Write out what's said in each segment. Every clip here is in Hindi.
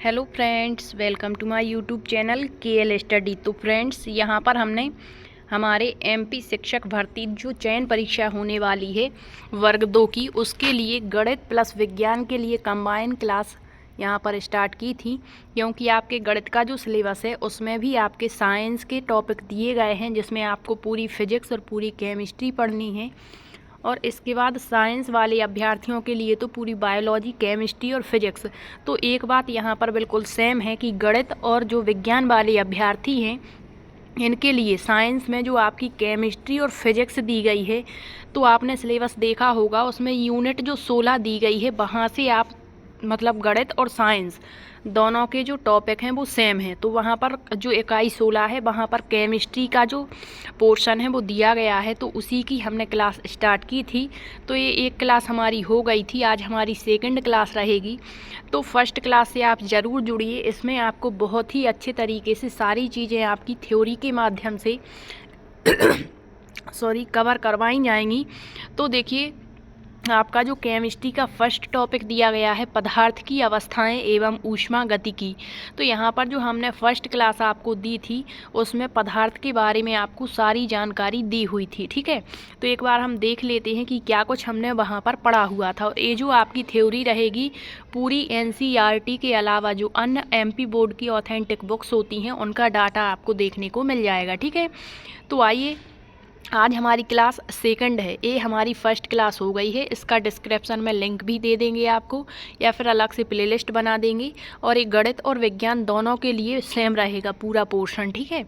Hello friends, welcome to my YouTube channel KL study. तो फ्रेंड्स, यहाँ पर हमने हमारे एमपी शिक्षक भर्ती जो चयन परीक्षा होने वाली है वर्ग 2 की, उसके लिए गणित प्लस विज्ञान के लिए कंबाइन क्लास यहाँ पर स्टार्ट की थी। क्योंकि आपके गणित का जो सिलेबस है उसमें भी आपके साइंस के टॉपिक दिए गए हैं, जिसमें आपको पूरी फिजिक्स और पूरी केमिस्ट्री पढ़नी है। और इसके बाद साइंस वाले अभ्यर्थियों के लिए तो पूरी बायोलॉजी, केमिस्ट्री और फिजिक्स। तो एक बात यहाँ पर बिल्कुल सेम है कि गणित और जो विज्ञान वाले अभ्यर्थी हैं इनके लिए साइंस में जो आपकी केमिस्ट्री और फिजिक्स दी गई है, तो आपने सिलेबस देखा होगा, उसमें यूनिट जो 16 दी गई है, वहाँ से आप मतलब गणित और साइंस दोनों के जो टॉपिक हैं वो सेम हैं। तो वहाँ पर जो इकाई 16 है वहाँ पर केमिस्ट्री का जो पोर्शन है वो दिया गया है, तो उसी की हमने क्लास स्टार्ट की थी। तो ये एक क्लास हमारी हो गई थी, आज हमारी सेकंड क्लास रहेगी। तो फर्स्ट क्लास से आप ज़रूर जुड़िए, इसमें आपको बहुत ही अच्छे तरीके से सारी चीज़ें आपकी थ्योरी के माध्यम से कवर करवाई जाएंगी। तो देखिए, आपका जो केमिस्ट्री का फर्स्ट टॉपिक दिया गया है पदार्थ की अवस्थाएं एवं ऊष्मा गतिकी। तो यहाँ पर जो हमने फर्स्ट क्लास आपको दी थी उसमें पदार्थ के बारे में आपको सारी जानकारी दी हुई थी, ठीक है। तो एक बार हम देख लेते हैं कि क्या कुछ हमने वहाँ पर पढ़ा हुआ था। और ये जो आपकी थ्योरी रहेगी पूरी एनसीईआरटी के अलावा जो अन्य एमपी बोर्ड की ऑथेंटिक बुक्स होती हैं उनका डाटा आपको देखने को मिल जाएगा, ठीक है। तो आइए, आज हमारी क्लास सेकंड है, ये हमारी फर्स्ट क्लास हो गई है। इसका डिस्क्रिप्शन में लिंक भी दे देंगे आपको, या फिर अलग से प्लेलिस्ट बना देंगे। और ये गणित और विज्ञान दोनों के लिए सेम रहेगा पूरा पोर्शन, ठीक है।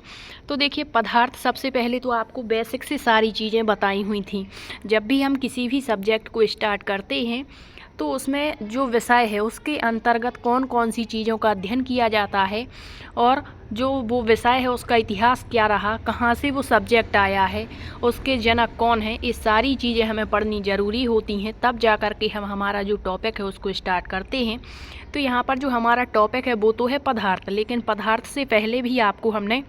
तो देखिए, पदार्थ सबसे पहले तो आपको बेसिक से सारी चीज़ें बताई हुई थी। जब भी हम किसी भी सब्जेक्ट को स्टार्ट करते हैं तो उसमें जो विषय है उसके अंतर्गत कौन कौन सी चीज़ों का अध्ययन किया जाता है, और जो वो विषय है उसका इतिहास क्या रहा, कहाँ से वो सब्जेक्ट आया है, उसके जनक कौन है, ये सारी चीज़ें हमें पढ़नी ज़रूरी होती हैं। तब जा कर के हम हमारा जो टॉपिक है उसको स्टार्ट करते हैं। तो यहाँ पर जो हमारा टॉपिक है वो तो है पदार्थ, लेकिन पदार्थ से पहले भी आपको हमने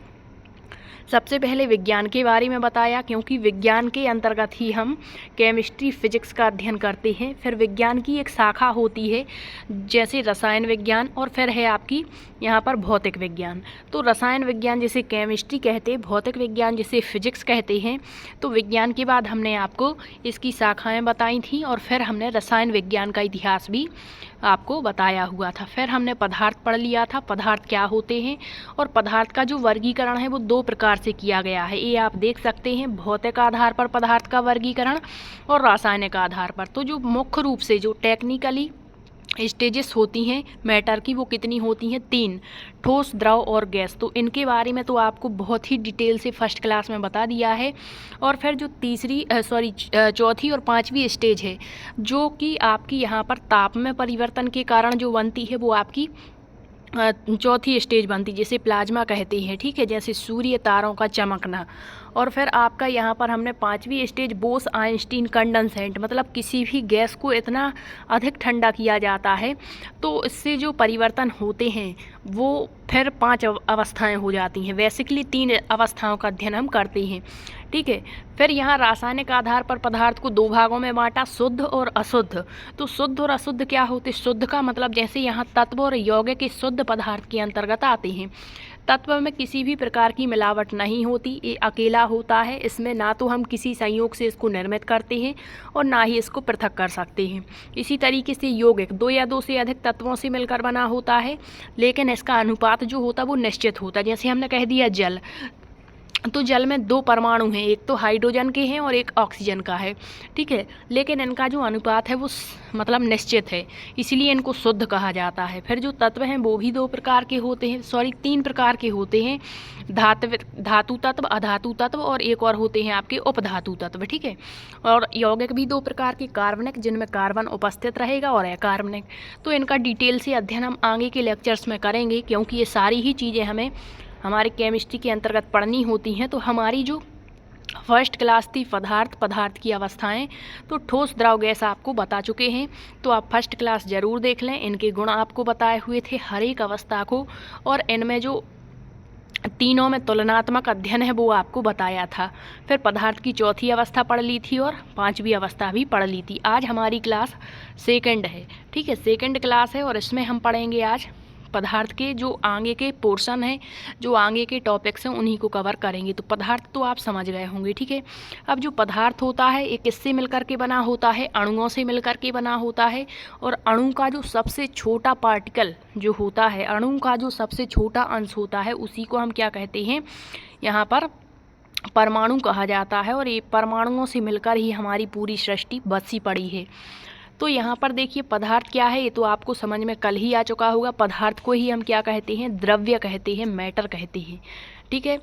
सबसे पहले विज्ञान के बारे में बताया, क्योंकि विज्ञान के अंतर्गत ही हम केमिस्ट्री, फिजिक्स का अध्ययन करते हैं। फिर विज्ञान की एक शाखा होती है जैसे रसायन विज्ञान, और फिर है आपकी यहाँ पर भौतिक विज्ञान। तो रसायन विज्ञान जिसे केमिस्ट्री कहते हैं, भौतिक विज्ञान जिसे फिजिक्स कहते हैं। तो विज्ञान के बाद हमने आपको इसकी शाखाएँ बताई थी, और फिर हमने रसायन विज्ञान का इतिहास भी आपको बताया हुआ था। फिर हमने पदार्थ पढ़ लिया था, पदार्थ क्या होते हैं। और पदार्थ का जो वर्गीकरण है वो 2 प्रकार से किया गया है, ये आप देख सकते हैं, भौतिक आधार पर पदार्थ का वर्गीकरण और रासायनिक आधार पर। तो जो मुख्य रूप से जो टेक्निकली स्टेजेस होती हैं मैटर की, वो कितनी होती हैं? 3, ठोस, द्रव और गैस। तो इनके बारे में तो आपको बहुत ही डिटेल से फर्स्ट क्लास में बता दिया है। और फिर जो चौथी और 5वीं स्टेज है, जो कि आपकी यहाँ पर ताप में परिवर्तन के कारण जो बनती है, वो आपकी चौथी स्टेज बनती, जिसे प्लाज्मा कहते हैं, ठीक है, जैसे सूर्य तारों का चमकना। और फिर आपका यहाँ पर हमने 5वीं स्टेज बोस आइंस्टीन कंडेंसेंट, मतलब किसी भी गैस को इतना अधिक ठंडा किया जाता है तो इससे जो परिवर्तन होते हैं वो फिर 5 अवस्थाएं हो जाती हैं। बेसिकली 3 अवस्थाओं का अध्ययन हम करते हैं, ठीक है। फिर यहाँ रासायनिक आधार पर पदार्थ को 2 भागों में बांटा, शुद्ध और अशुद्ध। तो शुद्ध और अशुद्ध क्या होते? शुद्ध का मतलब जैसे यहाँ तत्व और यौगिक के शुद्ध पदार्थ के अंतर्गत आते हैं। तत्व में किसी भी प्रकार की मिलावट नहीं होती, ये अकेला होता है, इसमें ना तो हम किसी संयोग से इसको निर्मित करते हैं और ना ही इसको पृथक कर सकते हैं। इसी तरीके से यौगिक 2 या 2 से अधिक तत्वों से मिलकर बना होता है, लेकिन इसका अनुपात जो होता है वो निश्चित होता है। जैसे हमने कह दिया जल, तो जल में 2 परमाणु हैं, एक तो हाइड्रोजन के हैं और एक ऑक्सीजन का है, ठीक है। लेकिन इनका जो अनुपात है वो मतलब निश्चित है, इसलिए इनको शुद्ध कहा जाता है। फिर जो तत्व हैं वो भी 2 प्रकार के होते हैं, 3 प्रकार के होते हैं, धातु तत्व, अधातु तत्व, और एक और होते हैं आपके उपधातु तत्व, ठीक है। और यौगिक भी 2 प्रकार के, कार्बनिक जिनमें कार्बन उपस्थित रहेगा और अकार्बनिक। तो इनका डिटेल से अध्ययन हम आगे के लेक्चर्स में करेंगे, क्योंकि ये सारी ही चीज़ें हमें हमारे केमिस्ट्री के अंतर्गत पढ़नी होती हैं। तो हमारी जो फर्स्ट क्लास थी पदार्थ की अवस्थाएं, तो ठोस, द्रव, गैस आपको बता चुके हैं। तो आप फर्स्ट क्लास ज़रूर देख लें, इनके गुण आपको बताए हुए थे हर एक अवस्था को, और इनमें जो तीनों में तुलनात्मक अध्ययन है वो आपको बताया था। फिर पदार्थ की चौथी अवस्था पढ़ ली थी और 5वीं अवस्था भी पढ़ ली थी। आज हमारी क्लास सेकंड है, ठीक है, सेकंड क्लास है, और इसमें हम पढ़ेंगे आज पदार्थ के जो आगे के पोर्शन है, जो आगे के टॉपिक्स हैं, उन्हीं को कवर करेंगे। तो पदार्थ तो आप समझ गए होंगे, ठीक है। अब जो पदार्थ होता है ये किससे मिलकर के बना होता है? अणुओं से मिलकर के बना होता है। और अणु का जो सबसे छोटा पार्टिकल जो होता है, अणु का जो सबसे छोटा अंश होता है, उसी को हम क्या कहते हैं? यहाँ पर परमाणु कहा जाता है। और ये परमाणुओं से मिलकर ही हमारी पूरी सृष्टि बसी पड़ी है। तो यहाँ पर देखिए पदार्थ क्या है, ये तो आपको समझ में कल ही आ चुका होगा। पदार्थ को ही हम क्या कहते हैं? द्रव्य कहते हैं, मैटर कहते हैं, ठीक है,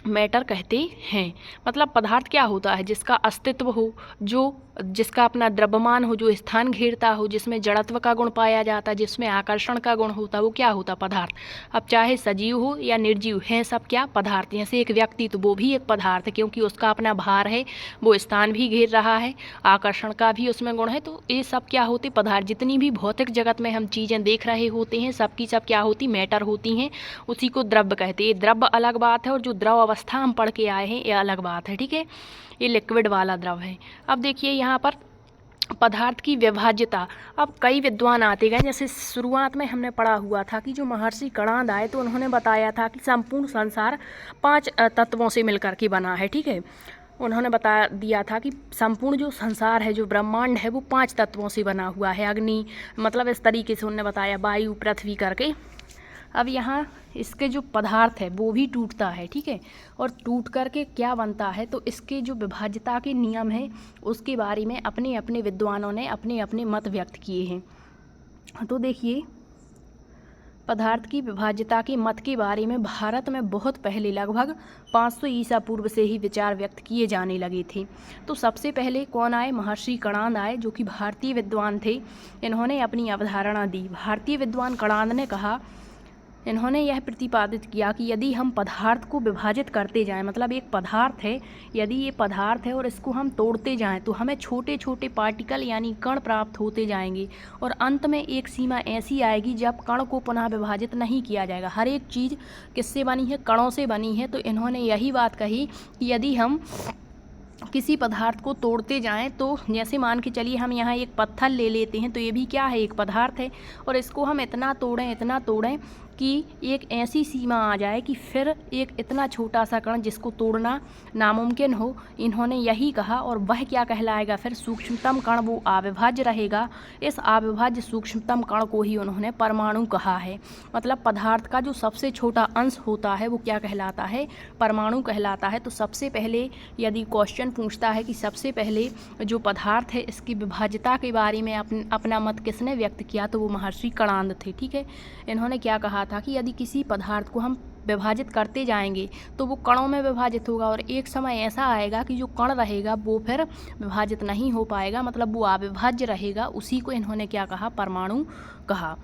मैटर कहते हैं। मतलब पदार्थ क्या होता है? जिसका अस्तित्व हो, जो जिसका अपना द्रव्यमान हो, जो स्थान घेरता हो, जिसमें जड़त्व का गुण पाया जाता है, जिसमें आकर्षण का गुण होता है, वो क्या होता? पदार्थ। अब चाहे सजीव हो या निर्जीव, हैं सब क्या? पदार्थ। जैसे एक व्यक्ति, तो वो भी एक पदार्थ है, क्योंकि उसका अपना भार है, वो स्थान भी घेर रहा है, आकर्षण का भी उसमें गुण है। तो ये सब क्या होते? पदार्थ। जितनी भी भौतिक जगत में हम चीज़ें देख रहे होते हैं, सब की सब क्या होती? मैटर होती हैं। उसी को द्रव्य कहते हैं। द्रव्य अलग बात है, और जो द्रव अवस्था हम पढ़ के आए हैं ये अलग बात है, ठीक है। ये लिक्विड वाला द्रव है। अब देखिए यहाँ पर पदार्थ की विभाज्यता। अब कई विद्वान आते गए, जैसे शुरुआत में हमने पढ़ा हुआ था कि जो महर्षि कणाद आए तो उन्होंने बताया था कि संपूर्ण संसार 5 तत्वों से मिलकर के बना है, ठीक है। उन्होंने बता दिया था कि संपूर्ण जो संसार है, जो ब्रह्मांड है, वो 5 तत्वों से बना हुआ है। अग्नि, मतलब इस तरीके से उन्होंने बताया, वायु, पृथ्वी करके। अब यहाँ इसके जो पदार्थ है वो भी टूटता है, ठीक है। और टूट करके क्या बनता है? तो इसके जो विभाज्यता के नियम हैं उसके बारे में अपने अपने विद्वानों ने अपने अपने मत व्यक्त किए हैं। तो देखिए पदार्थ की विभाज्यता के मत के बारे में भारत में बहुत पहले, लगभग 500 ईसा पूर्व से ही विचार व्यक्त किए जाने लगे थे। तो सबसे पहले कौन आए? महर्षि कणाद आए, जो कि भारतीय विद्वान थे। इन्होंने अपनी अवधारणा दी। भारतीय विद्वान कणाद ने कहा, इन्होंने यह प्रतिपादित किया कि यदि हम पदार्थ को विभाजित करते जाएं, मतलब एक पदार्थ है, यदि ये पदार्थ है और इसको हम तोड़ते जाएं, तो हमें छोटे छोटे पार्टिकल यानी कण प्राप्त होते जाएंगे। और अंत में एक सीमा ऐसी आएगी जब कण को पुनः विभाजित नहीं किया जाएगा। हर एक चीज़ किससे बनी है? कणों से बनी है। तो इन्होंने यही बात कही कि यदि हम किसी पदार्थ को तोड़ते जाएं, तो जैसे मान के चलिए हम यहाँ एक पत्थर ले लेते हैं, तो ये भी क्या है? एक पदार्थ है। और इसको हम इतना तोड़ें कि एक ऐसी सीमा आ जाए कि फिर एक इतना छोटा सा कण जिसको तोड़ना नामुमकिन हो। इन्होंने यही कहा। और वह क्या कहलाएगा? फिर सूक्ष्मतम कण वो अविभाज्य रहेगा। इस अविभाज्य सूक्ष्मतम कण को ही उन्होंने परमाणु कहा है। मतलब पदार्थ का जो सबसे छोटा अंश होता है वो क्या कहलाता है? परमाणु कहलाता है। तो सबसे पहले यदि क्वेश्चन पूछता है कि सबसे पहले जो पदार्थ है इसकी विभाज्यता के बारे में अपना मत किसने व्यक्त किया, तो वो महर्षि कणाद थे, ठीक है। इन्होंने क्या कहा था कि यदि किसी पदार्थ को हम विभाजित करते जाएंगे तो वो कणों में विभाजित होगा, और एक समय ऐसा आएगा कि जो कण रहेगा वो फिर विभाजित नहीं हो पाएगा, मतलब वो अविभाज्य रहेगा। उसी को इन्होंने क्या कहा? परमाणु कहा।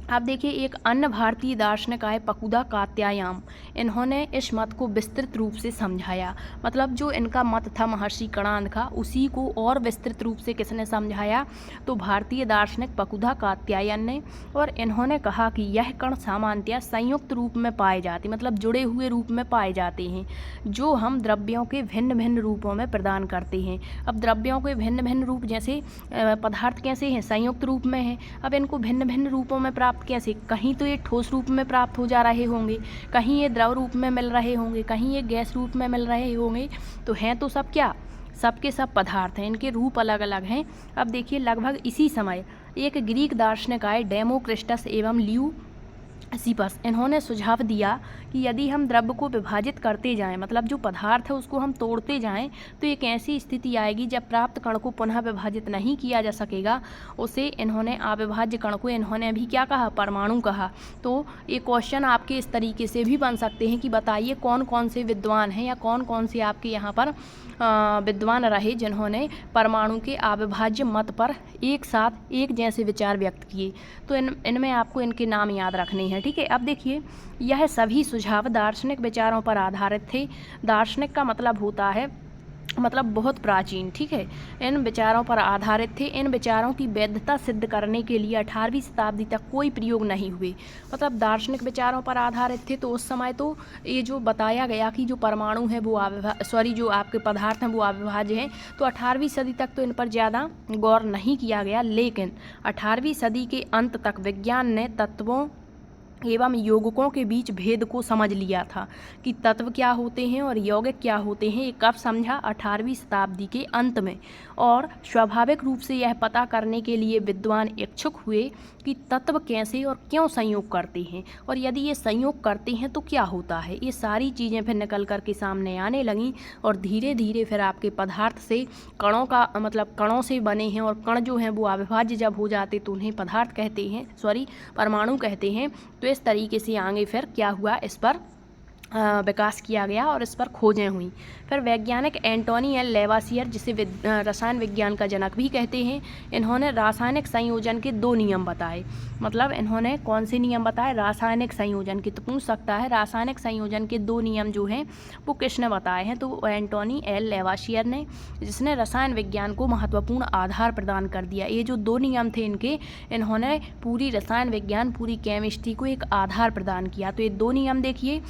अब देखिए एक अन्य भारतीय दार्शनिक आए, पकुदा कात्यायान। इन्होंने इस मत को विस्तृत रूप से समझाया। मतलब जो इनका मत था महर्षि कणाद का, उसी को और विस्तृत रूप से किसने समझाया? तो भारतीय दार्शनिक पकुदा कात्यायन ने। और इन्होंने कहा कि यह कण सामान्यतः संयुक्त रूप में पाए जाते, मतलब जुड़े हुए रूप में पाए जाते हैं, जो हम द्रव्यों के भिन्न भिन्न रूपों में प्रदान करते हैं। अब द्रव्यों के भिन्न भिन्न रूप, जैसे पदार्थ कैसे हैं? संयुक्त रूप में हैं। अब इनको भिन्न भिन्न रूपों में प्राप्त कैसे? कहीं तो ये ठोस रूप में प्राप्त हो जा रहे होंगे, कहीं ये द्रव रूप में मिल रहे होंगे, कहीं ये गैस रूप में मिल रहे होंगे। तो हैं तो सब क्या? सबके सब पदार्थ हैं, इनके रूप अलग अलग हैं। अब देखिए लगभग इसी समय एक ग्रीक दार्शनिक आए, डेमोक्रिटस एवं ल्यूसिपस। इन्होंने सुझाव दिया कि यदि हम द्रव्य को विभाजित करते जाएं, मतलब जो पदार्थ है उसको हम तोड़ते जाएं, तो एक ऐसी स्थिति आएगी जब प्राप्त कण को पुनः विभाजित नहीं किया जा सकेगा। उसे इन्होंने अविभाज्य कण को इन्होंने भी क्या कहा? परमाणु कहा। तो ये क्वेश्चन आपके इस तरीके से भी बन सकते हैं कि बताइए कौन कौन से विद्वान हैं या कौन कौन से आपके यहाँ पर विद्वान रहे जिन्होंने परमाणु के अविभाज्य मत पर एक साथ एक जैसे विचार व्यक्त किए। तो इनमें आपको इनके नाम याद रखने हैं, ठीक है। अब देखिए यह सभी सुझाव दार्शनिक विचारों पर आधारित थे। दार्शनिक का मतलब होता है मतलब बहुत प्राचीन, ठीक है। इन विचारों पर आधारित थे। इन विचारों की वैधता सिद्ध करने के लिए 18वीं शताब्दी तक कोई प्रयोग नहीं हुए। मतलब दार्शनिक विचारों पर आधारित थे, तो उस समय तो ये जो बताया गया कि जो परमाणु है वो जो आपके पदार्थ हैं वो अविभाज्य हैं, तो 18वीं सदी तक तो इन पर ज़्यादा गौर नहीं किया गया। लेकिन 18वीं सदी के अंत तक विज्ञान ने तत्वों एवं यौगिकों के बीच भेद को समझ लिया था कि तत्व क्या होते हैं और यौगिक क्या होते हैं। ये कब समझा? 18वीं शताब्दी के अंत में। और स्वाभाविक रूप से यह पता करने के लिए विद्वान इच्छुक हुए कि तत्व कैसे और क्यों संयोग करते हैं, और यदि ये संयोग करते हैं तो क्या होता है। ये सारी चीज़ें फिर निकल कर के सामने आने लगीं, और धीरे धीरे फिर आपके पदार्थ से कणों का मतलब कणों से बने हैं, और कण जो हैं वो अविभाज्य जब हो जाते तो उन्हें पदार्थ कहते हैं, परमाणु कहते हैं। तो इस तरीके से आगे फिर क्या हुआ, इस पर विकास किया गया और इस पर खोजें हुई। फिर वैज्ञानिक एंटोनी एल लेवासियर, जिसे रसायन विज्ञान का जनक भी कहते हैं, इन्होंने रासायनिक संयोजन के 2 नियम बताए। मतलब इन्होंने कौन से नियम बताए? रासायनिक संयोजन के। तो पूछ सकता है रासायनिक संयोजन के 2 नियम जो हैं वो किसने बताए हैं? तो एंटोनी एल लेवासियर ने, जिसने रसायन विज्ञान को महत्वपूर्ण आधार प्रदान कर दिया। ये जो 2 नियम थे इन्होंने पूरी रसायन विज्ञान, पूरी केमिस्ट्री को एक आधार प्रदान किया। तो ये 2 नियम देखिए।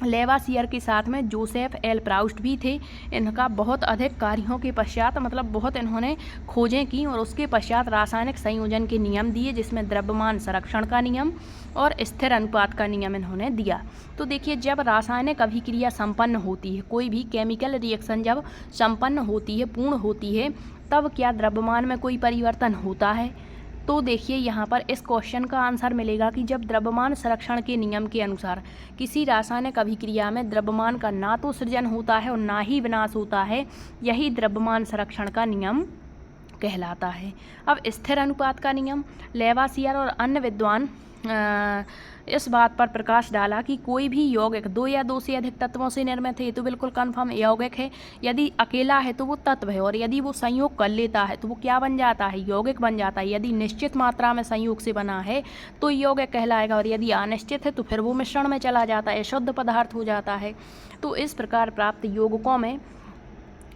लेवासियर के साथ में जोसेफ एल प्राउस्ट भी थे। इनका बहुत अधिक कार्यों के पश्चात, मतलब बहुत इन्होंने खोजें की, और उसके पश्चात रासायनिक संयोजन के नियम दिए, जिसमें द्रव्यमान संरक्षण का नियम और स्थिर अनुपात का नियम इन्होंने दिया। तो देखिए, जब रासायनिक अभिक्रिया संपन्न होती है, कोई भी केमिकल रिएक्शन जब संपन्न होती है, पूर्ण होती है, तब क्या द्रव्यमान में कोई परिवर्तन होता है? तो देखिए यहाँ पर इस क्वेश्चन का आंसर मिलेगा कि जब द्रव्यमान संरक्षण के नियम के अनुसार किसी रासायनिक अभिक्रिया में द्रव्यमान का ना तो सृजन होता है और ना ही विनाश होता है, यही द्रव्यमान संरक्षण का नियम कहलाता है। अब स्थिर अनुपात का नियम, लेवासियर और अन्य विद्वान इस बात पर प्रकाश डाला कि कोई भी यौगिक 2 या 2 से अधिक तत्वों से निर्मित है, ये तो बिल्कुल कन्फर्म यौगिक है। यदि अकेला है तो वो तत्व है, और यदि वो संयोग कर लेता है तो वो क्या बन जाता है? यौगिक बन जाता है। यदि निश्चित मात्रा में संयोग से बना है तो यौगिक कहलाएगा, और यदि अनिश्चित है तो फिर वो मिश्रण में चला जाता है, शुद्ध पदार्थ हो जाता है। तो इस प्रकार प्राप्त यौगिकों में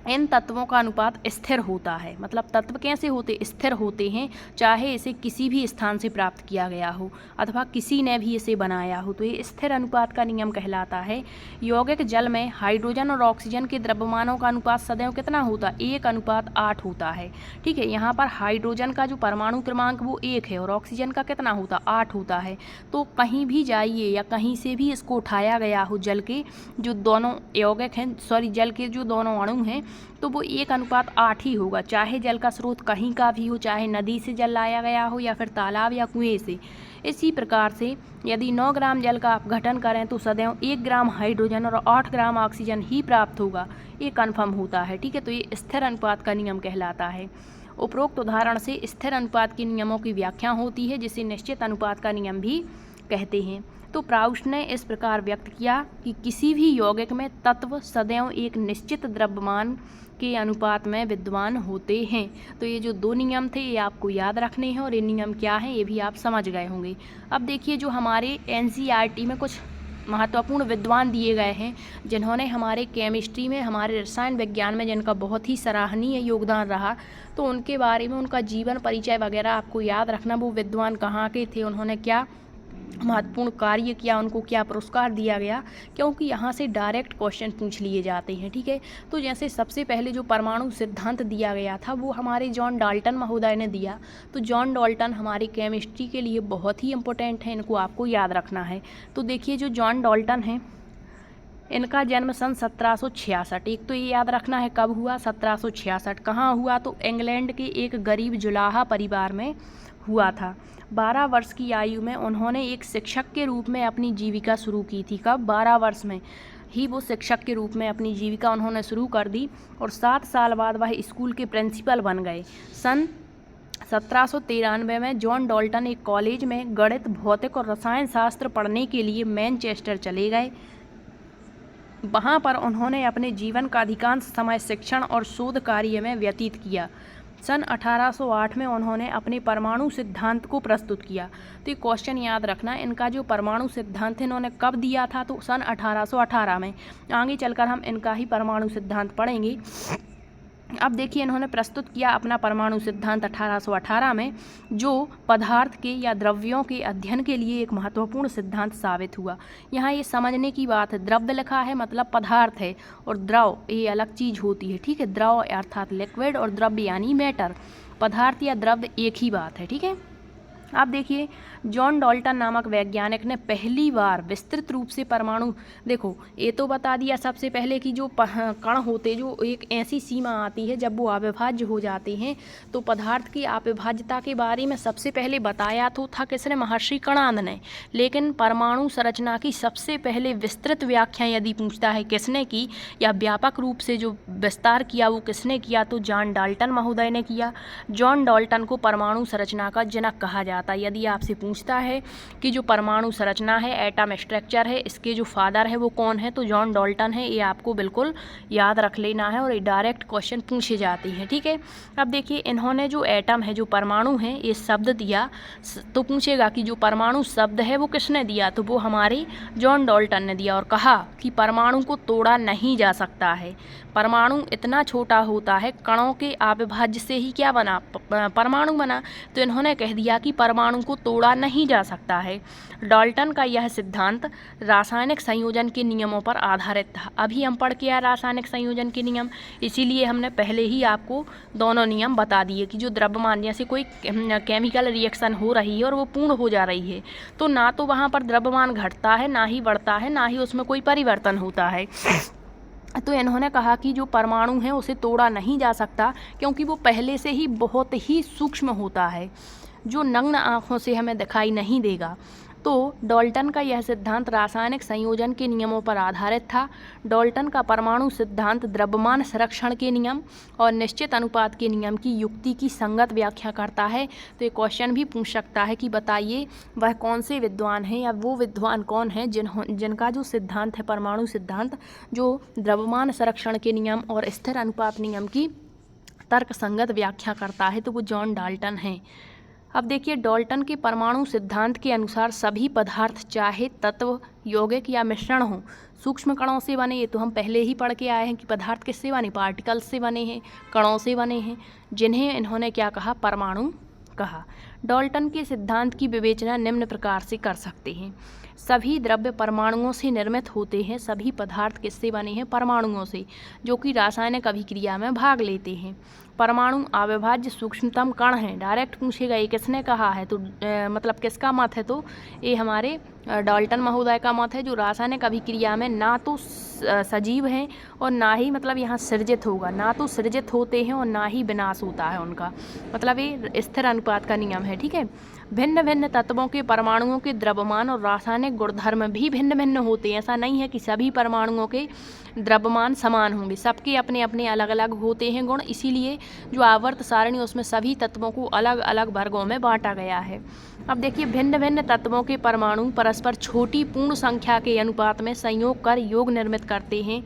इन तत्वों का अनुपात स्थिर होता है। मतलब तत्व कैसे होते? स्थिर होते हैं, चाहे इसे किसी भी स्थान से प्राप्त किया गया हो अथवा किसी ने भी इसे बनाया हो। तो ये स्थिर अनुपात का नियम कहलाता है। यौगिक जल में हाइड्रोजन और ऑक्सीजन के द्रव्यमानों का अनुपात सदैव कितना होता? 1:8 होता है। ठीक है, यहाँ पर हाइड्रोजन का जो परमाणु क्रमांक वो 1 है, और ऑक्सीजन का कितना होता? 8 होता है। तो कहीं भी जाइए या कहीं से भी इसको उठाया गया हो, जल के जो दोनों यौगिक हैं, जल के जो दोनों अणु हैं, तो वो 1:8 ही होगा। चाहे जल का स्रोत कहीं का भी हो, चाहे नदी से जल लाया गया हो या फिर तालाब या कुएं से। इसी प्रकार से यदि 9 ग्राम जल का अपघटन करें तो सदैव 1 ग्राम हाइड्रोजन और 8 ग्राम ऑक्सीजन ही प्राप्त होगा। ये कन्फर्म होता है। ठीक है, तो ये स्थिर अनुपात का नियम कहलाता है। उपरोक्त उदाहरण से स्थिर अनुपात के नियमों की व्याख्या होती है, जिसे निश्चित अनुपात का नियम भी कहते हैं। तो प्राउस्ट ने इस प्रकार व्यक्त किया कि किसी भी यौगिक में तत्व सदैव एक निश्चित द्रव्यमान के अनुपात में विद्यमान होते हैं। तो ये जो 2 नियम थे ये आपको याद रखने हैं, और ये नियम क्या हैं ये भी आप समझ गए होंगे। अब देखिए, जो हमारे NCERT में कुछ महत्वपूर्ण विद्वान दिए गए हैं, जिन्होंने हमारे केमिस्ट्री में, हमारे रसायन विज्ञान में जिनका बहुत ही सराहनीय योगदान रहा, तो उनके बारे में, उनका जीवन परिचय वगैरह आपको याद रखना। वो विद्वान कहाँ के थे, उन्होंने क्या महत्वपूर्ण कार्य किया, उनको क्या पुरस्कार दिया गया, क्योंकि यहाँ से डायरेक्ट क्वेश्चन पूछ लिए जाते हैं। ठीक है, तो जैसे सबसे पहले जो परमाणु सिद्धांत दिया गया था वो हमारे जॉन डाल्टन महोदय ने दिया। तो जॉन डाल्टन हमारी केमिस्ट्री के लिए बहुत ही इम्पोर्टेंट है, इनको आपको याद रखना है। तो देखिए, जो जॉन डाल्टन है, इनका जन्म सन 1766, एक तो ये याद रखना है कब हुआ, 1766। कहाँ हुआ? तो इंग्लैंड के एक गरीब जुलाहा परिवार में हुआ था। 12 वर्ष की आयु में उन्होंने एक शिक्षक के रूप में अपनी जीविका शुरू की थी। कब? 12 वर्ष में ही वो शिक्षक के रूप में अपनी जीविका उन्होंने शुरू कर दी, और 7 साल बाद वह स्कूल के प्रिंसिपल बन गए। सन 1793 में जॉन डाल्टन एक कॉलेज में गणित, भौतिक और रसायन शास्त्र पढ़ने के लिए मैनचेस्टर चले गए। वहाँ पर उन्होंने अपने जीवन का अधिकांश समय शिक्षण और शोध कार्य में व्यतीत किया। सन 1808 में उन्होंने अपने परमाणु सिद्धांत को प्रस्तुत किया। तो ये क्वेश्चन याद रखना, इनका जो परमाणु सिद्धांत है इन्होंने कब दिया था? तो सन 1818 में। आगे चलकर हम इनका ही परमाणु सिद्धांत पढ़ेंगे। अब देखिए, इन्होंने प्रस्तुत किया अपना परमाणु सिद्धांत 1818 में, जो पदार्थ के या द्रव्यों के अध्ययन के लिए एक महत्वपूर्ण सिद्धांत साबित हुआ। यहाँ ये समझने की बात है, द्रव्य लिखा है मतलब पदार्थ है, और द्रव ये अलग चीज़ होती है। ठीक है, द्रव अर्थात लिक्विड, और द्रव्य यानी मैटर। पदार्थ या द्रव्य एक ही बात है। ठीक है, आप देखिए, जॉन डाल्टन नामक वैज्ञानिक ने पहली बार विस्तृत रूप से परमाणु, देखो ये तो बता दिया सबसे पहले कि जो कण होते, जो एक ऐसी सीमा आती है जब वो अविभाज्य हो जाते हैं, तो पदार्थ की अविभाज्यता के बारे में सबसे पहले बताया तो था किसने? महर्षि कणाद ने। लेकिन परमाणु संरचना की सबसे पहले विस्तृत व्याख्या यदि पूछता है किसने की, या व्यापक रूप से जो विस्तार किया वो किसने किया, तो जॉन डाल्टन महोदय ने किया। जॉन डाल्टन को परमाणु संरचना का जनक कहा जाता। यदि आपसे पूछता है कि जो परमाणु संरचना है, एटम स्ट्रक्चर है, इसके जो फादर है वो कौन है, तो जॉन डाल्टन है। ये आपको बिल्कुल याद रख लेना है और ये डायरेक्ट क्वेश्चन पूछे जाते हैं, ठीक है। अब देखिए, इन्होंने जो एटम है, जो परमाणु है, ये शब्द दिया, तो पूछेगा कि जो परमाणु शब्द है वो किसने दिया, तो वो हमारे जॉन डाल्टन ने दिया और कहा कि परमाणु को तोड़ा नहीं जा सकता है। परमाणु इतना छोटा होता है, कणों के अविभाज्य से ही क्या बना, परमाणु बना। तो इन्होंने कह दिया कि परमाणु को तोड़ा नहीं जा सकता है। डाल्टन का यह सिद्धांत रासायनिक संयोजन के नियमों पर आधारित था। अभी हम पढ़ के आए रासायनिक संयोजन के नियम, इसीलिए हमने पहले ही आपको दोनों नियम बता दिए कि जो द्रव्यमान, जैसे कोई केमिकल रिएक्शन हो रही है और वो पूर्ण हो जा रही है, तो ना तो वहाँ पर द्रव्यमान घटता है, ना ही बढ़ता है, ना ही उसमें कोई परिवर्तन होता है। तो इन्होंने कहा कि जो परमाणु है उसे तोड़ा नहीं जा सकता, क्योंकि वो पहले से ही बहुत ही सूक्ष्म होता है, जो नग्न आँखों से हमें दिखाई नहीं देगा। तो डाल्टन का यह सिद्धांत रासायनिक संयोजन के नियमों पर आधारित था। डाल्टन का परमाणु सिद्धांत द्रव्यमान संरक्षण के नियम और निश्चित अनुपात के नियम की युक्ति की संगत व्याख्या करता है। तो ये क्वेश्चन भी पूछ सकता है कि बताइए वह कौन से विद्वान हैं, या वो विद्वान कौन हैं जिनका जो सिद्धांत है, परमाणु सिद्धांत, जो द्रव्यमान संरक्षण के नियम और स्थिर अनुपात नियम की तर्क संगत व्याख्या करता है, तो वो जॉन डाल्टन हैं। अब देखिए, डाल्टन के परमाणु सिद्धांत के अनुसार सभी पदार्थ, चाहे तत्व, यौगिक या मिश्रण हो, सूक्ष्म कणों से बने। ये तो हम पहले ही पढ़ के आए हैं कि पदार्थ किससे बने, पार्टिकल्स से बने हैं, कणों से बने हैं, जिन्हें इन्होंने क्या कहा, परमाणु कहा। डाल्टन के सिद्धांत की विवेचना निम्न प्रकार से कर सकते हैं। सभी द्रव्य परमाणुओं से निर्मित होते हैं। सभी पदार्थ किससे बने हैं, परमाणुओं से, जो कि रासायनिक अभिक्रिया में भाग लेते हैं। परमाणु अविभाज्य सूक्ष्मतम कण हैं। डायरेक्ट पूछेगा ये किसने कहा है, तो मतलब किसका मत है, तो ये हमारे डाल्टन महोदय का मत है, जो रासायनिक अभिक्रिया में ना तो सजीव हैं और ना ही मतलब यहाँ सृजित होगा, ना तो सृजित होते हैं और ना ही विनाश होता है उनका, मतलब ये स्थिर अनुपात का नियम है, ठीक है। भिन्न भिन्न तत्वों के परमाणुओं के द्रव्यमान और रासायनिक गुणधर्म भी भिन्न भिन्न होते हैं। ऐसा नहीं है कि सभी परमाणुओं के द्रव्यमान समान होंगे, सबके अपने अपने अलग अलग होते हैं गुण। इसीलिए जो आवर्त सारणी, उसमें सभी तत्वों को अलग अलग वर्गों में बांटा गया है। अब देखिए, भिन्न भिन्न तत्वों के परमाणु परस्पर छोटी पूर्ण संख्या के अनुपात में संयोग कर योग निर्मित करते हैं।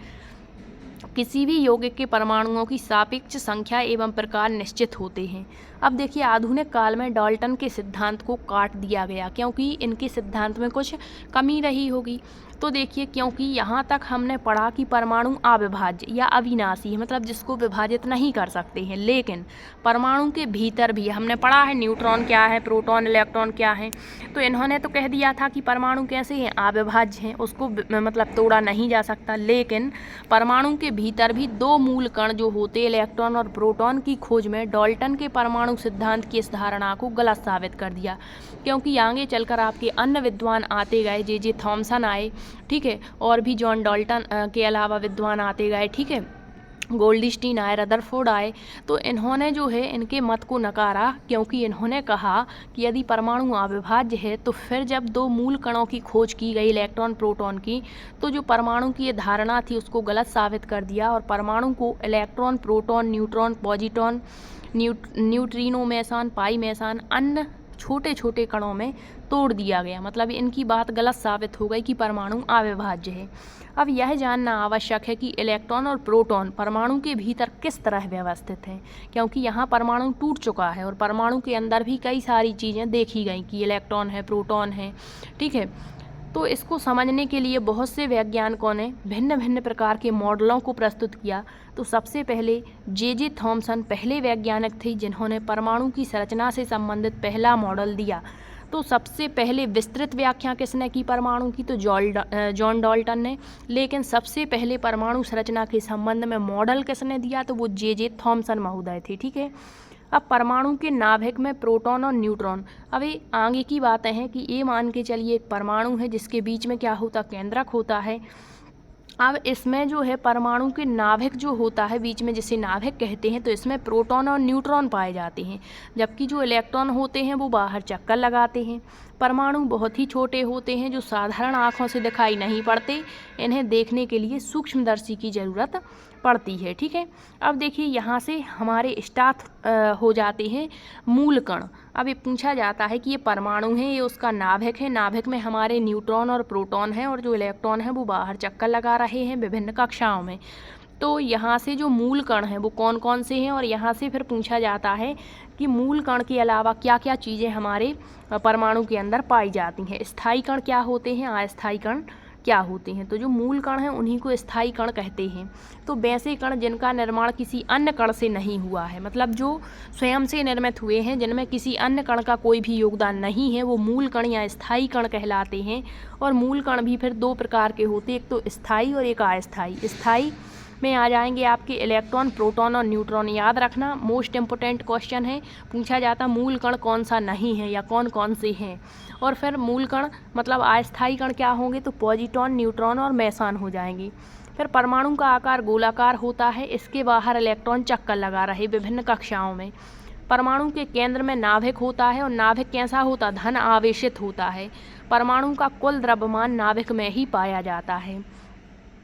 किसी भी यौगिक के परमाणुओं की सापेक्ष संख्या एवं प्रकार निश्चित होते हैं। अब देखिए, आधुनिक काल में डाल्टन के सिद्धांत को काट दिया गया, क्योंकि इनके सिद्धांत में कुछ कमी रही होगी। तो देखिए, क्योंकि यहाँ तक हमने पढ़ा कि परमाणु अविभाज्य या अविनाशी है, मतलब जिसको विभाजित नहीं कर सकते हैं। लेकिन परमाणु के भीतर भी हमने पढ़ा है न्यूट्रॉन क्या है, प्रोटॉन, इलेक्ट्रॉन क्या है। तो इन्होंने तो कह दिया था कि परमाणु कैसे हैं, अविभाज्य हैं, उसको मतलब तोड़ा नहीं जा सकता। लेकिन परमाणु के भीतर भी दो मूल कण जो होते, इलेक्ट्रॉन और प्रोटॉन की खोज में डाल्टन के परमाणु सिद्धांत की इस धारणा को गलत साबित कर दिया। क्योंकि आगे चलकर आपके अन्य विद्वान आते गए, जे थॉमसन आए, ठीक है, और भी जॉन डाल्टन के अलावा विद्वान आते गए, ठीक है, गोल्डस्टीन आए, रदरफोर्ड आए। तो इन्होंने जो है इनके मत को नकारा, क्योंकि इन्होंने कहा कि यदि परमाणु अविभाज्य है तो फिर जब दो मूल कणों की खोज की गई, इलेक्ट्रॉन प्रोटॉन की, तो जो परमाणु की ये धारणा थी उसको गलत साबित कर दिया और परमाणु को electron, proton, neutron, positron, neutrino, meson, pi meson, अन्य छोटे छोटे कणों में तोड़ दिया गया। मतलब इनकी बात गलत साबित हो गई कि परमाणु अविभाज्य है। अब यह जानना आवश्यक है कि इलेक्ट्रॉन और प्रोटॉन परमाणु के भीतर किस तरह व्यवस्थित हैं, क्योंकि यहाँ परमाणु टूट चुका है और परमाणु के अंदर भी कई सारी चीज़ें देखी गई कि इलेक्ट्रॉन है, प्रोटॉन है, ठीक है। तो इसको समझने के लिए बहुत से वैज्ञानिकों ने भिन्न भिन्न प्रकार के मॉडलों को प्रस्तुत किया। तो सबसे पहले जे थॉमसन पहले वैज्ञानिक थे जिन्होंने परमाणु की संरचना से संबंधित पहला मॉडल दिया। तो सबसे पहले विस्तृत व्याख्या किसने की परमाणु की, तो जॉन डाल्टन ने। लेकिन सबसे पहले परमाणु संरचना के संबंध में मॉडल किसने दिया, तो वो जे थॉमसन महोदय थे, ठीक है। अब परमाणु के नाभिक में प्रोटॉन और न्यूट्रॉन। अब ये आगे की बातें हैं कि ये मान के चलिए एक परमाणु है जिसके बीच में क्या होता, केंद्रक होता है। अब इसमें जो है परमाणु के नाभिक जो होता है बीच में, जिसे नाभिक कहते हैं, तो इसमें प्रोटॉन और न्यूट्रॉन पाए जाते हैं, जबकि जो इलेक्ट्रॉन होते हैं वो बाहर चक्कर लगाते हैं। परमाणु बहुत ही छोटे होते हैं जो साधारण आँखों से दिखाई नहीं पड़ते, इन्हें देखने के लिए सूक्ष्मदर्शी की ज़रूरत पड़ती है। ठीक है, अब देखिए यहाँ से हमारे स्टार्ट हो जाते हैं मूल कण। अब ये पूछा जाता है कि ये परमाणु है, ये उसका नाभिक है, नाभिक में हमारे न्यूट्रॉन और प्रोटॉन हैं और जो इलेक्ट्रॉन है वो बाहर चक्कर लगा रहे हैं विभिन्न कक्षाओं में। तो यहाँ से जो मूल कण हैं वो कौन कौन से हैं, और यहाँ से फिर पूछा जाता है कि मूल कण के अलावा क्या क्या चीज़ें हमारे परमाणु के अंदर पाई जाती हैं। स्थायी कण क्या होते हैं, अस्थायी कण क्या होते हैं। तो जो मूल कण हैं उन्हीं को स्थायी कण कहते हैं। तो वैसे कण जिनका निर्माण किसी अन्य कण से नहीं हुआ है, मतलब जो स्वयं से निर्मित हुए हैं, जिनमें किसी अन्य कण का कोई भी योगदान नहीं है, वो मूल कण या स्थायी कण कहलाते हैं। और मूल कण भी फिर दो प्रकार के होते हैं, एक तो स्थायी और एक अस्थायी। स्थायी में आ जाएंगे आपके इलेक्ट्रॉन, प्रोटॉन और न्यूट्रॉन। याद रखना, मोस्ट इम्पोर्टेंट क्वेश्चन है, पूछा जाता मूल कण कौन सा नहीं है या कौन कौन से हैं। और फिर मूल कण मतलब अस्थायी कण क्या होंगे, तो पॉजिट्रॉन, न्यूट्रॉन और मेसन हो जाएंगे। फिर परमाणु का आकार गोलाकार होता है, इसके बाहर इलेक्ट्रॉन चक्कर लगा रहे विभिन्न कक्षाओं में। परमाणु के केंद्र में नाभिक होता है और नाभिक कैसा होता, धन आवेशित होता है। परमाणु का कुल द्रव्यमान नाभिक में ही पाया जाता है।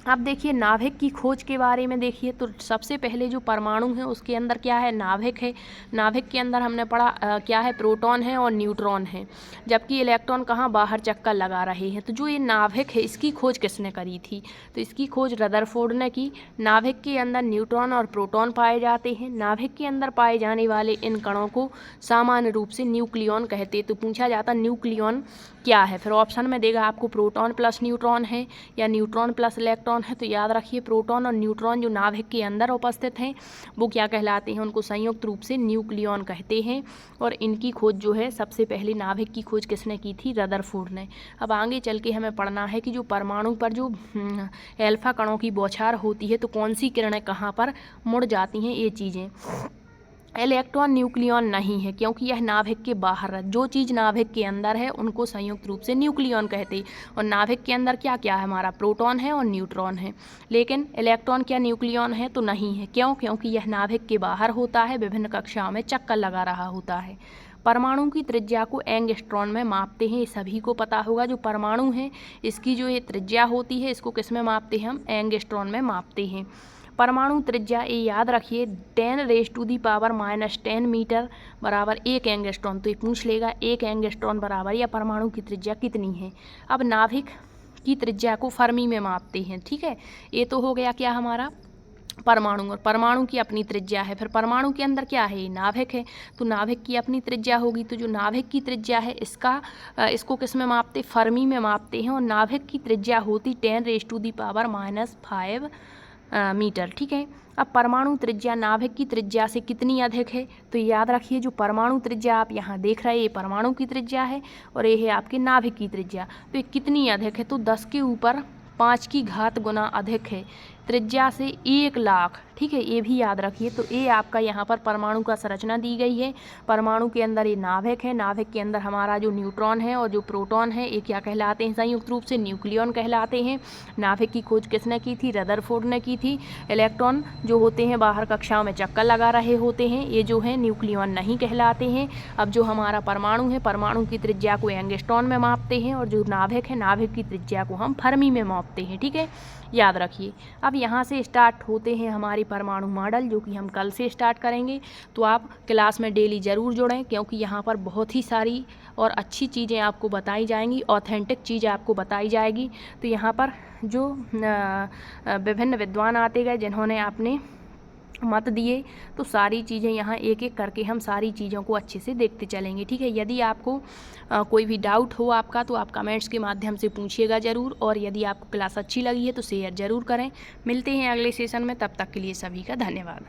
अब देखिए नाभिक की खोज के बारे में देखिए, तो सबसे पहले जो परमाणु है उसके अंदर क्या है, नाभिक है। नाभिक के अंदर हमने पढ़ा क्या है, प्रोटॉन है और न्यूट्रॉन है, जबकि इलेक्ट्रॉन कहाँ, बाहर चक्कर लगा रहे हैं। तो जो ये नाभिक है इसकी खोज किसने करी थी, तो इसकी खोज रदरफोर्ड ने की। नाभिक के अंदर न्यूट्रॉन और प्रोटॉन पाए जाते हैं। नाभिक के अंदर पाए जाने वाले इन कणों को सामान्य रूप से न्यूक्लियॉन कहते। तो पूछा जाता न्यूक्लियॉन क्या है, फिर ऑप्शन में देगा आपको प्रोटॉन प्लस न्यूट्रॉन है या न्यूट्रॉन प्लस इलेक्ट्रॉन है। तो याद रखिए प्रोटॉन और न्यूट्रॉन जो नाभिक के अंदर उपस्थित हैं वो क्या कहलाते हैं, उनको संयुक्त रूप से न्यूक्लियॉन कहते हैं। और इनकी खोज जो है सबसे पहले नाभिक की खोज किसने की थी, रदरफोर्ड ने। अब आगे चल के हमें पढ़ना है कि जो परमाणु पर जो एल्फा कणों की बौछार होती है तो कौन सी किरणें कहाँ पर मुड़ जाती हैं, ये चीज़ें। इलेक्ट्रॉन न्यूक्लियॉन नहीं है क्योंकि यह नाभिक के बाहर है। जो चीज़ नाभिक के अंदर है उनको संयुक्त रूप से न्यूक्लियॉन कहते हैं। और नाभिक के अंदर क्या क्या है, हमारा प्रोटॉन है और न्यूट्रॉन है। लेकिन इलेक्ट्रॉन क्या न्यूक्लियॉन है, तो नहीं है। क्यों, क्योंकि यह नाभिक के बाहर होता है, विभिन्न कक्षाओं में चक्कर लगा रहा होता है। परमाणु की त्रिज्या को एंगस्ट्रॉन में मापते हैं, ये सभी को पता होगा। जो परमाणु है इसकी जो ये त्रिज्या होती है इसको किस में मापते हैं, हम एंगस्ट्रॉन में मापते हैं। परमाणु त्रिज्या ये याद रखिए 10⁻⁻10 मीटर बराबर 1 एंगस्ट्रॉन। तो ये पूछ लेगा 1 एंगस्ट्रॉन बराबर या परमाणु की त्रिज्या कितनी है। अब नाभिक की त्रिज्या को फर्मी में मापते हैं। ठीक है, ये तो हो गया क्या हमारा परमाणु, और परमाणु की अपनी त्रिज्या है। फिर परमाणु के अंदर क्या है, नाभिक है, तो नाभिक की अपनी त्रिज्या होगी। तो जो नाभिक की त्रिज्या है इसको किस में मापते, फर्मी में मापते हैं। और नाभिक की त्रिज्या होती 10⁻⁻5 मीटर। ठीक है, अब परमाणु त्रिज्या नाभिक की त्रिज्या से कितनी अधिक है, तो याद रखिए जो परमाणु त्रिज्या आप यहाँ देख रहे हैं ये परमाणु की त्रिज्या है और ये है आपके नाभिक की त्रिज्या। तो ये कितनी अधिक है, तो 10 के ऊपर 5 की घात गुना अधिक है, त्रिज्या से 1 लाख। ठीक है, ये भी याद रखिए। तो ये आपका यहाँ पर परमाणु का संरचना दी गई है। परमाणु के अंदर ये नाभिक है, नाभिक के अंदर हमारा जो न्यूट्रॉन है और जो प्रोटॉन है ये क्या कहलाते हैं, संयुक्त रूप से न्यूक्लियॉन कहलाते हैं। नाभिक की खोज किसने की थी, रदरफोर्ड ने की थी। इलेक्ट्रॉन जो होते हैं बाहर कक्षाओं में चक्कर लगा रहे होते हैं, ये जो है न्यूक्लियॉन नहीं कहलाते हैं। अब जो हमारा परमाणु है, परमाणु की त्रिज्या को एंगस्ट्रॉन में मापते हैं और जो नाभिक है, नाभिक की त्रिज्या को हम फर्मी में मापते हैं। ठीक है, याद रखिए। अब यहाँ से स्टार्ट होते हैं हमारी परमाणु मॉडल, जो कि हम कल से स्टार्ट करेंगे। तो आप क्लास में डेली ज़रूर जुड़ें क्योंकि यहाँ पर बहुत ही सारी और अच्छी चीज़ें आपको बताई जाएंगी, ऑथेंटिक चीज़ आपको बताई जाएगी। तो यहाँ पर जो विभिन्न विद्वान आते गए जिन्होंने अपने मत दिए, तो सारी चीज़ें यहाँ एक एक करके हम सारी चीज़ों को अच्छे से देखते चलेंगे। ठीक है, यदि आपको कोई भी डाउट हो आपका तो आप कमेंट्स के माध्यम से पूछिएगा ज़रूर। और यदि आपको क्लास अच्छी लगी है तो शेयर ज़रूर करें। मिलते हैं अगले सेशन में, तब तक के लिए सभी का धन्यवाद।